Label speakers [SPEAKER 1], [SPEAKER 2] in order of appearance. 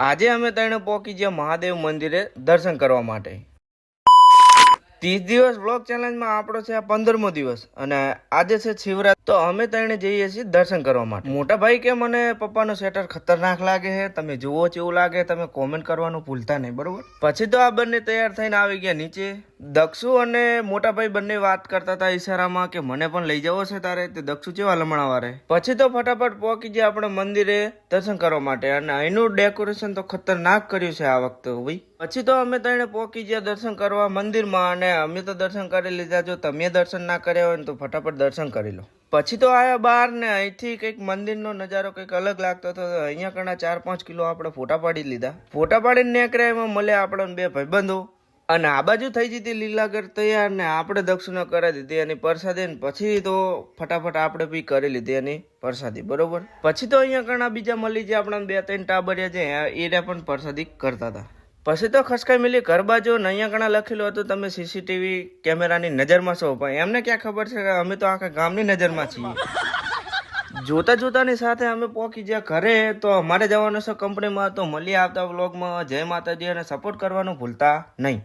[SPEAKER 1] આજે અમે ત્રણે પહોંચી ગયા મહાદેવ મંદિરે દર્શન કરવા માટે। 30 દિવસ બ્લોગ ચેલેન્જમાં આપણો છે આ 15મો દિવસ અને આજે છે શિવરાત્રી। તો અમે ત્રણે જઈએ છીએ દર્શન કરવા માટે। મોટા ભાઈ કે મને પપ્પાનો સ્વેટર ખતરનાક લાગે છે, તમે જુઓ કેવું લાગે, તમે કોમેન્ટ કરવાનું ભૂલતા નહીં, બરોબર। પછી તો આ બંને તૈયાર થઈને આવી ગયા નીચે। દક્ષુ અને મોટા ભાઈ બંને વાત કરતા હતા ઈશારામાં કે મને પણ લઈ જવો છે તારે। તે દક્ષુ કેવા લમણાવારે। પછી તો ફટાફટ પહોંચી ગયા આપણે મંદિરે દર્શન કરવા માટે અને અહીંનું ડેકોરેશન તો ખતરનાક કર્યું છે આ વખતે ભાઈ। પછી તો અમે ત્રણે પહોંચી ગયા દર્શન કરવા મંદિરમાં અને અમે તો દર્શન કરી લીધા। જો તમે દર્શન ના કર્યા હોય તો ફટાફટ દર્શન કરી લો। પછી તો આયા બહાર ને અહીંથી કંઈક મંદિરનો નજારો કંઈક અલગ લાગતો હતો। અહીંયા કણા 4-5 કિલો આપણે ફોટા પાડી લીધા। ફોટા પાડીને નીકળ્યા એમાં મળ્યા આપણને બે ભાઈબંધો અને આ બાજુ થઈ જતી લીલાગર તૈયાર ને આપણે દક્ષિણા કરી દીધી એની પ્રસાદી ને પછી તો ફટાફટ આપણે બી કરી લીધી એની પ્રસાદી, બરોબર। પછી તો અહીંયા ઘણા બીજા મળી જાય આપણા 2-3 ટાબરિયા છે એને પણ પ્રસાદી કરતા હતા। પછી તો ખસકાઈ મિલી ઘર બાજુ ને અહીંયા ઘણા લખેલું હતું તમે સીસીટીવી કેમેરાની નજરમાં છો, પણ એમને ક્યાં ખબર છે કે અમે તો આખા ગામની નજરમાં છીએ। જોતા જોતાની સાથે અમે પહોંચી ગયા ઘરે। તો અમારે જવાનું છે કંપનીમાં। તો મળીએ આવતા વ્લોગમાં। જય માતાજી અને સપોર્ટ કરવાનું ભૂલતા નહીં।